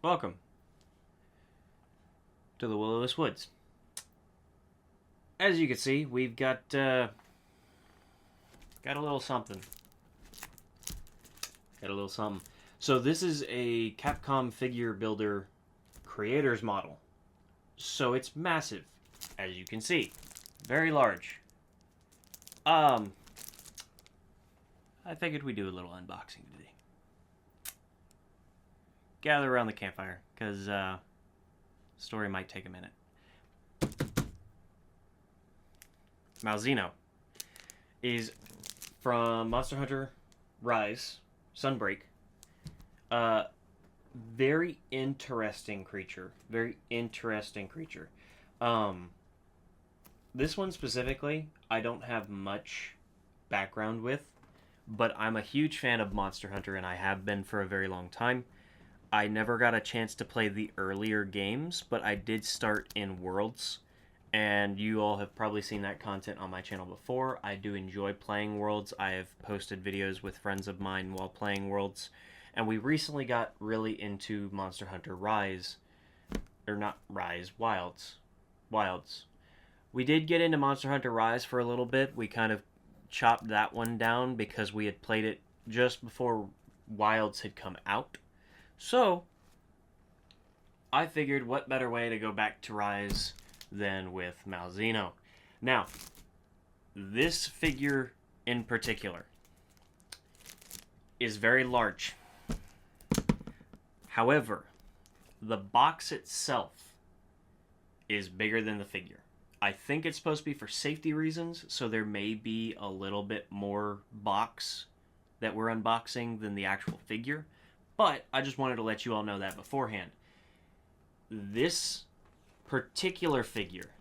Welcome to the Will-O-Wisp Woods. As you can see, we've got a little something. So this is a Capcom figure builder creator's model. So it's massive, as you can see. Very large. I figured we'd do a little unboxing today. Gather around the campfire, because story might take a minute. Malzeno is from Monster Hunter Rise, Sunbreak. Very interesting creature. This one specifically, I don't have much background with, but I'm a huge fan of Monster Hunter, and I have been for a very long time. I never got a chance to play the earlier games, but I did start in Worlds, and you all have probably seen that content on my channel before. I do enjoy playing Worlds. I have posted videos with friends of mine while playing Worlds, and we recently got really into Monster Hunter Rise, or not Rise, Wilds. We did get into Monster Hunter Rise for a little bit. We kind of chopped that one down because we had played it just before Wilds had come out. So, I figured what better way to go back to Rise than with Malzeno. Now, this figure in particular is very large. However, the box itself is bigger than the figure. I think it's supposed to be for safety reasons, so there may be a little bit more box that we're unboxing than the actual figure. But I just wanted to let you all know that beforehand. This particular figure,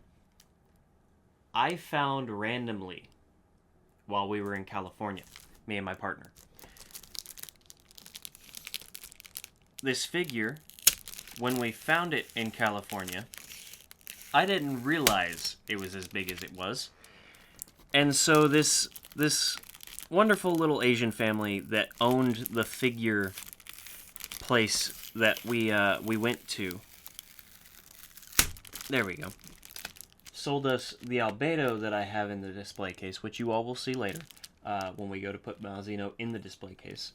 I found randomly while we were in California, me and my partner. This figure, when we found it in California, I didn't realize it was as big as it was. And so this wonderful little Asian family that owned the figure place that we went to, there we go, sold us the albedo that I have in the display case, which you all will see later when we go to put Malzeno in the display case,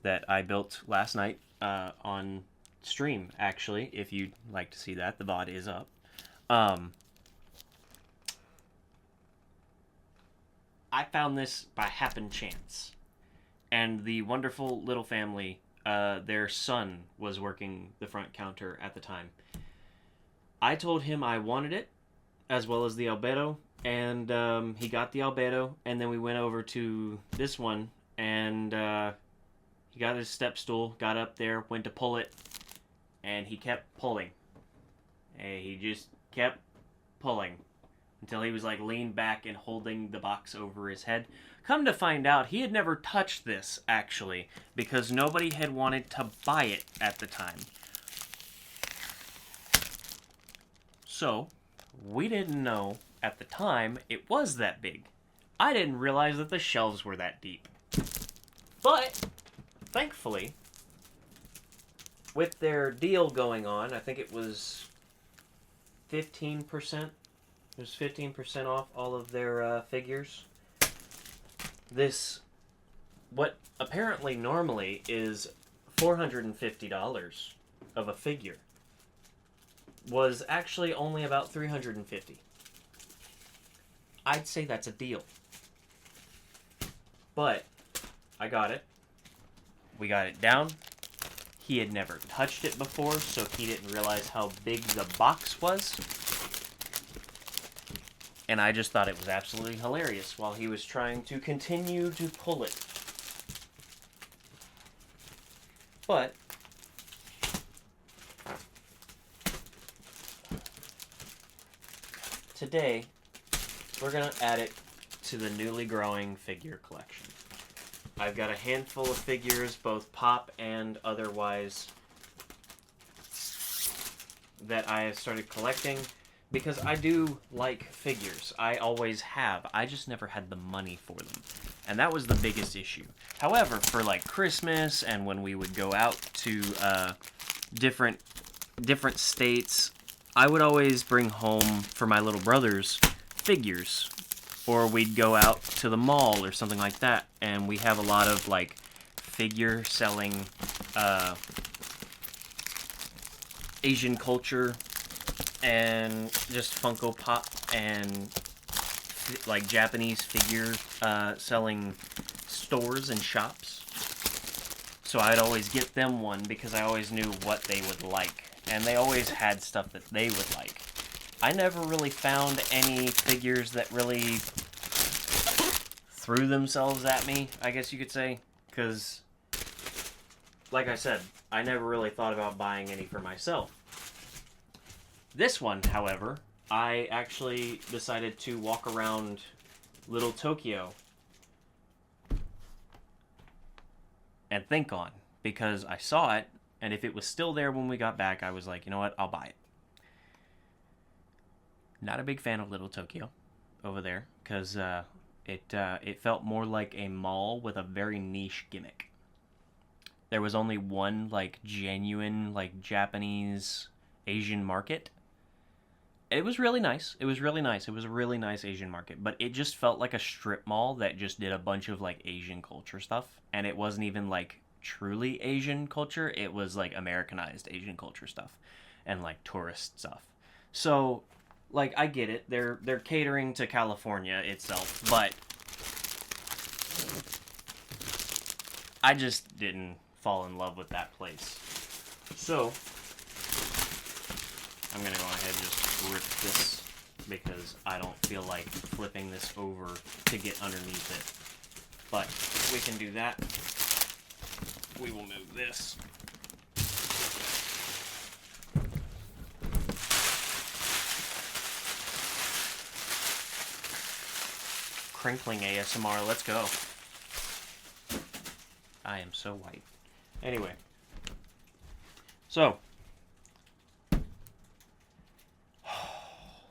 that I built last night on stream, actually. If you'd like to see that, the VOD is up. I found this by happen chance, and the wonderful little family, their son was working the front counter at the time. I told him I wanted it, as well as the albedo, and he got the albedo, and then we went over to this one, and he got his step stool, got up there, went to pull it, and he kept pulling. And he just kept pulling until he was like leaned back and holding the box over his head. Come to find out, he had never touched this, actually, because nobody had wanted to buy it at the time. So, we didn't know at the time it was that big. I didn't realize that the shelves were that deep. But, thankfully, with their deal going on, I think it was 15%. It was 15% off all of their figures. This, what apparently normally is $450 of a figure, was actually only about $350. I'd say that's a deal. But I got it. We got it down. He had never touched it before, so he didn't realize how big the box was. And I just thought it was absolutely hilarious while he was trying to continue to pull it. But today, we're going to add it to the newly growing figure collection. I've got a handful of figures, both pop and otherwise, that I have started collecting. Because I do like figures. I always have. I just never had the money for them. And that was the biggest issue. However, for like Christmas and when we would go out to different states, I would always bring home for my little brothers figures, or we'd go out to the mall or something like that, and we have a lot of like figure selling Asian culture and just Funko Pop and like Japanese figure selling stores and shops. So I'd always get them one because I always knew what they would like, and they always had stuff that they would like. I never really found any figures that really threw themselves at me, I guess you could say, because, like I said, I never really thought about buying any for myself. This one, however, I actually decided to walk around Little Tokyo and think on, because I saw it, and if it was still there when we got back, I was like, you know what, I'll buy it. Not a big fan of Little Tokyo over there, because it felt more like a mall with a very niche gimmick. There was only one like genuine like Japanese Asian market. It was really nice. It was really nice. It was a really nice Asian market, but it just felt like a strip mall that just did a bunch of like Asian culture stuff, and it wasn't even like truly Asian culture. It was like Americanized Asian culture stuff and like tourist stuff. So, like, I get it. They're catering to California itself, but I just didn't fall in love with that place. So I'm going to go ahead and just rip this because I don't feel like flipping this over to get underneath it. But we can do that. We will move this. Crinkling ASMR, let's go. I am so white. Anyway. So.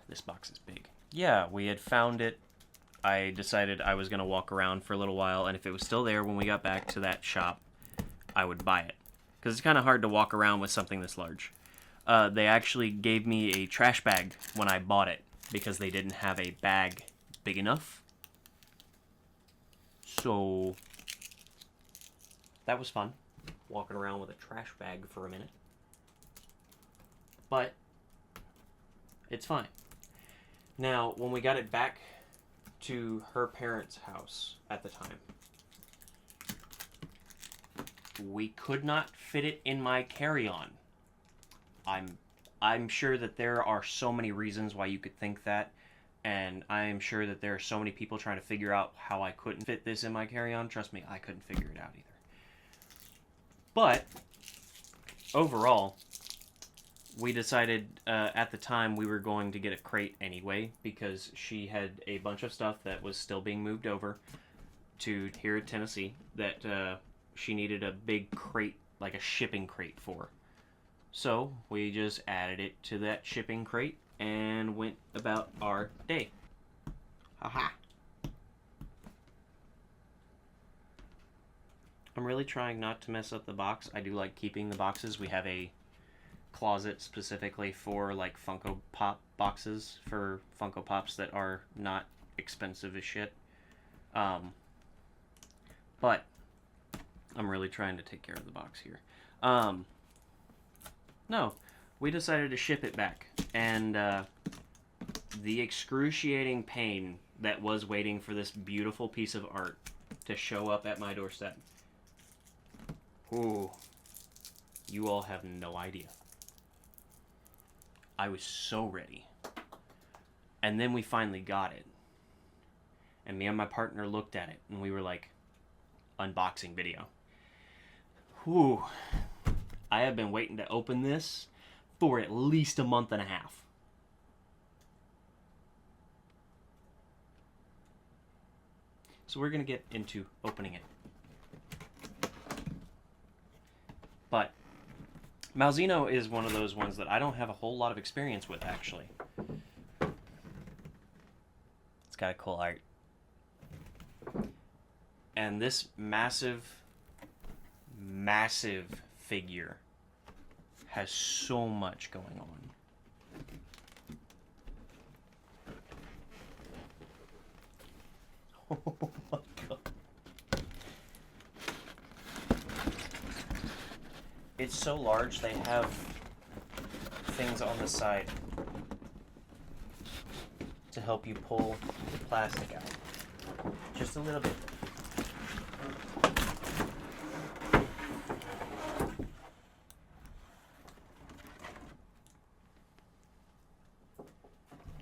This box is big. Yeah, we had found it. I decided I was going to walk around for a little while, and if it was still there when we got back to that shop, I would buy it. Because it's kind of hard to walk around with something this large. They actually gave me a trash bag when I bought it, because they didn't have a bag big enough. So, that was fun, walking around with a trash bag for a minute. But, it's fine. Now, when we got it back to her parents' house at the time, we could not fit it in my carry-on. I'm sure that there are so many reasons why you could think that, and I am sure that there are so many people trying to figure out how I couldn't fit this in my carry-on. Trust me, I couldn't figure it out either. But, overall, we decided at the time we were going to get a crate anyway, because she had a bunch of stuff that was still being moved over to here in Tennessee that she needed a big crate, like a shipping crate for. So we just added it to that shipping crate and went about our day. Haha. I'm really trying not to mess up the box. I do like keeping the boxes. We have a closet specifically for like Funko Pop boxes for Funko Pops that are not expensive as shit. But I'm really trying to take care of the box here. No, we decided to ship it back, and the excruciating pain that was waiting for this beautiful piece of art to show up at my doorstep. Ooh, you all have no idea. I was so ready. And then we finally got it. And me and my partner looked at it, and we were like, unboxing video. Whew. I have been waiting to open this for at least a month and a half. So we're going to get into opening it. But Malzeno is one of those ones that I don't have a whole lot of experience with, actually. It's got a cool art. And this massive, massive figure has so much going on. Oh my god. It's so large, they have things on the side to help you pull the plastic out. Just a little bit.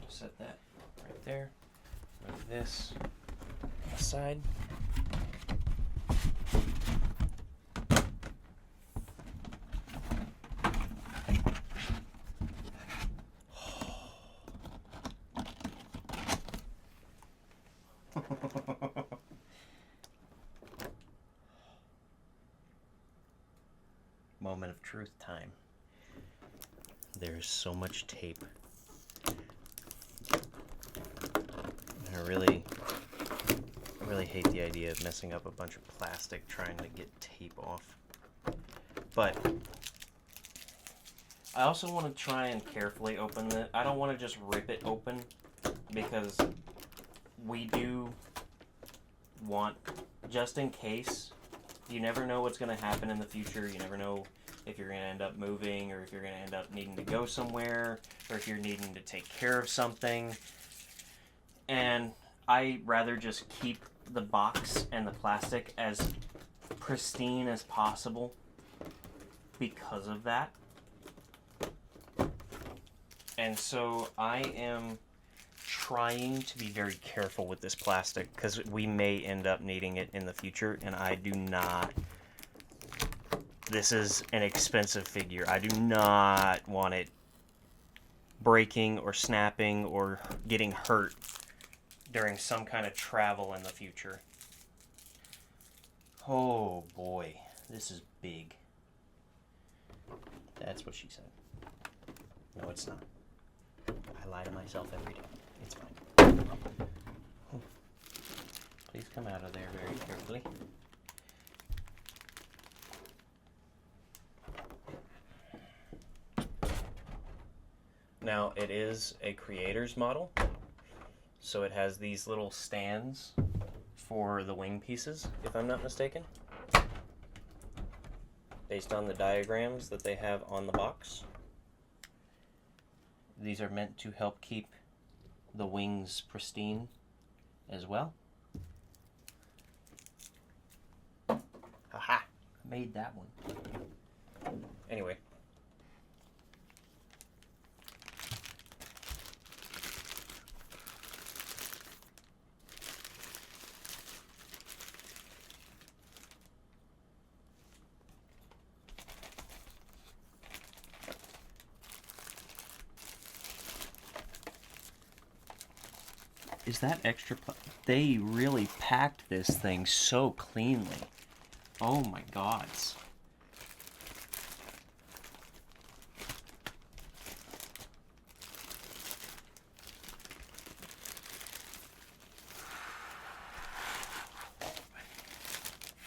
Set that right there. Move this aside. Moment of truth time. There's so much tape. I really hate the idea of messing up a bunch of plastic trying to get tape off. But I also want to try and carefully open it. I don't want to just rip it open, because we do want, just in case, you never know what's going to happen in the future. You never know if you're going to end up moving, or if you're going to end up needing to go somewhere, or if you're needing to take care of something. And I rather just keep the box and the plastic as pristine as possible because of that. And so I am trying to be very careful with this plastic, because we may end up needing it in the future, and I do not. This is an expensive figure. I do not want it breaking or snapping or getting hurt during some kind of travel in the future. Oh boy, this is big. That's what she said. No, it's not. I lie to myself every day. It's fine. Oh. Please come out of there very carefully. Now, it is a creator's model, so it has these little stands for the wing pieces, if I'm not mistaken, based on the diagrams that they have on the box. These are meant to help keep the wings pristine as well. Haha! Made that one. Anyway. Is that extra? They really packed this thing so cleanly. Oh my gods.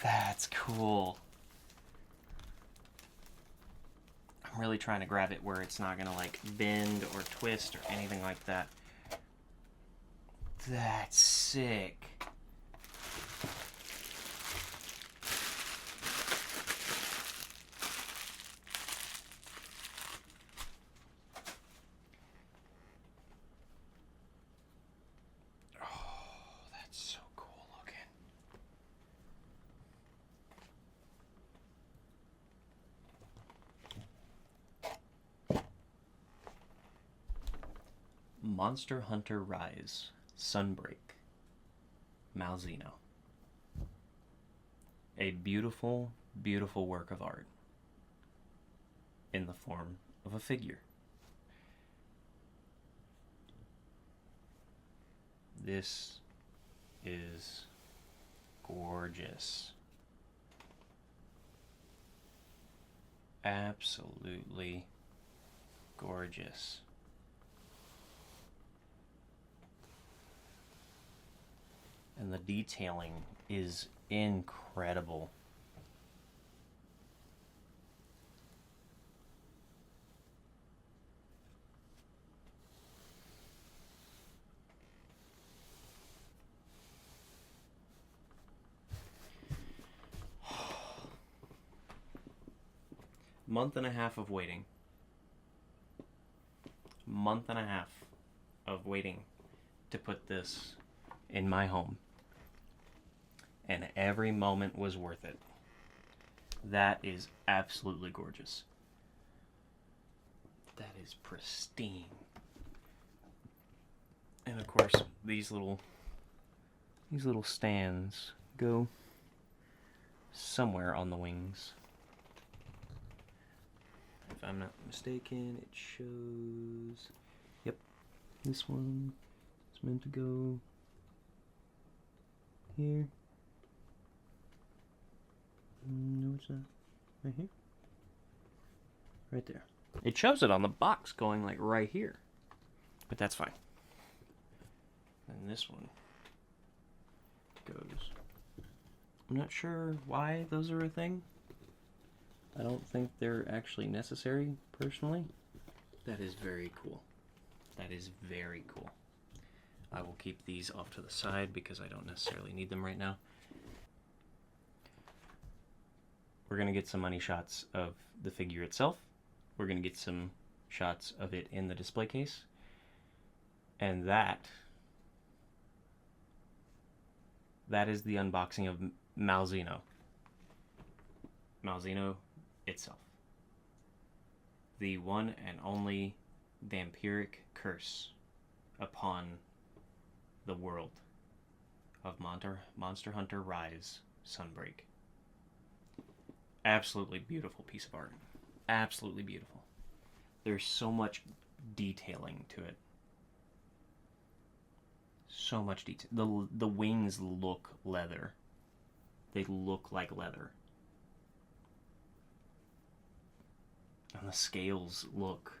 That's cool. I'm really trying to grab it where it's not gonna like bend or twist or anything like that. That's sick. Oh, that's so cool looking. Monster Hunter Rise. Sunbreak, Malzeno. A beautiful, beautiful work of art in the form of a figure. This is gorgeous. Absolutely gorgeous. And the detailing is incredible. month and a half of waiting. Month and a half of waiting to put this in my home. And every moment was worth it. That is absolutely gorgeous. That is pristine. And of course, these little stands go somewhere on the wings. If I'm not mistaken, it shows... Yep, this one is meant to go here. No, it's not. Right here? Right there. It shows it on the box going like right here. But that's fine. And this one goes... I'm not sure why those are a thing. I don't think they're actually necessary, personally. That is very cool. That is very cool. I will keep these off to the side because I don't necessarily need them right now. We're going to get some money shots of the figure itself. We're going to get some shots of it in the display case. And that is the unboxing of Malzeno. Malzeno itself. The one and only vampiric curse upon the world of Monster Hunter Rise Sunbreak. Absolutely beautiful piece of art. Absolutely beautiful. There's so much detailing to it. So much detail. The wings look leather. They look like leather. And the scales look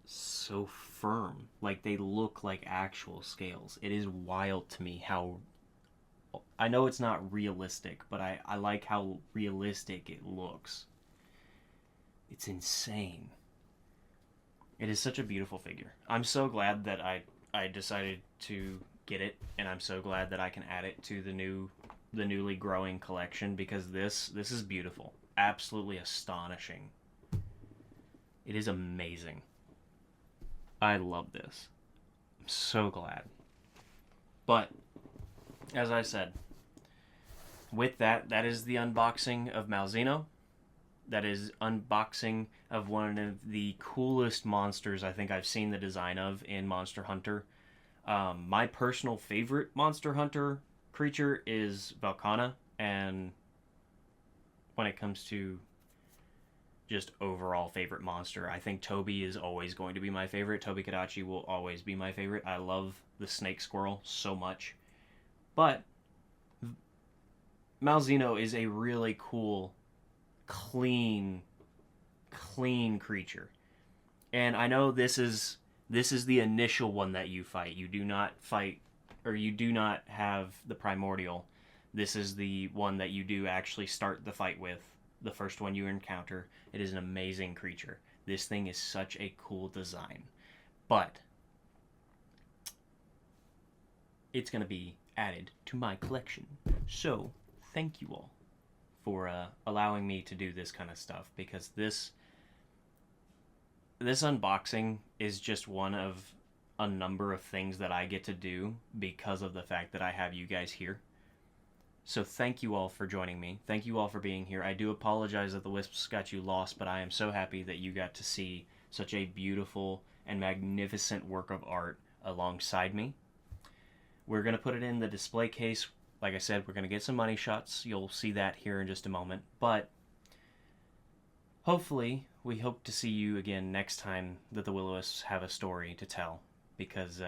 so firm. Like they look like actual scales. It is wild to me how... I know it's not realistic, but I like how realistic it looks. It's insane. It is such a beautiful figure. I'm so glad that I decided to get it, and I'm so glad that I can add it to the newly growing collection, because this is beautiful. Absolutely astonishing. It is amazing. I love this. I'm so glad. But as I said, with that is the unboxing of Malzeno. That is unboxing of one of the coolest monsters I think I've seen the design of in Monster Hunter. My personal favorite Monster Hunter creature is Velkhana, and when it comes to just overall favorite monster, I think Toby is always going to be my favorite. Tobi-Kadachi will always be my favorite. I love the snake squirrel so much. But Malzeno is a really cool, clean creature. And I know this is the initial one that you fight. You do not fight, or you do not have the primordial. This is the one that you do actually start the fight with, the first one you encounter. It is an amazing creature. This thing is such a cool design. But it's going to be added to my collection. So, thank you all for allowing me to do this kind of stuff, because this unboxing is just one of a number of things that I get to do because of the fact that I have you guys here. So thank you all for joining me. Thank you all for being here. I do apologize that the Wisps got you lost, but I am so happy that you got to see such a beautiful and magnificent work of art alongside me. We're going to put it in the display case. Like I said, we're going to get some money shots. You'll see that here in just a moment. But hopefully, we hope to see you again next time that the Will-O-Wisps have a story to tell. Because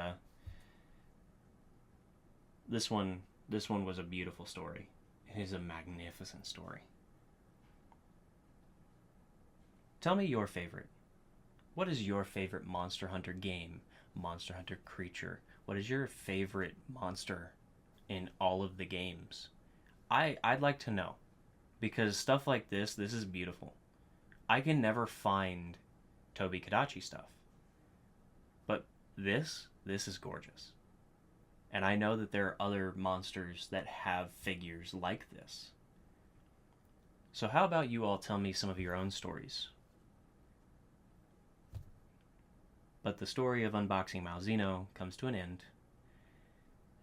this one was a beautiful story. It is a magnificent story. Tell me your favorite. What is your favorite Monster Hunter game? Monster Hunter creature? What is your favorite monster in all of the games? I'd like to know. Because stuff like this is beautiful. I can never find Tobi-Kadachi stuff. But this is gorgeous. And I know that there are other monsters that have figures like this. So how about you all tell me some of your own stories? But the story of unboxing Malzeno comes to an end,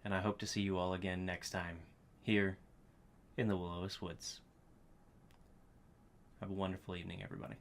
and I hope to see you all again next time, here in the Will-O-Wisp Woods. Have a wonderful evening, everybody.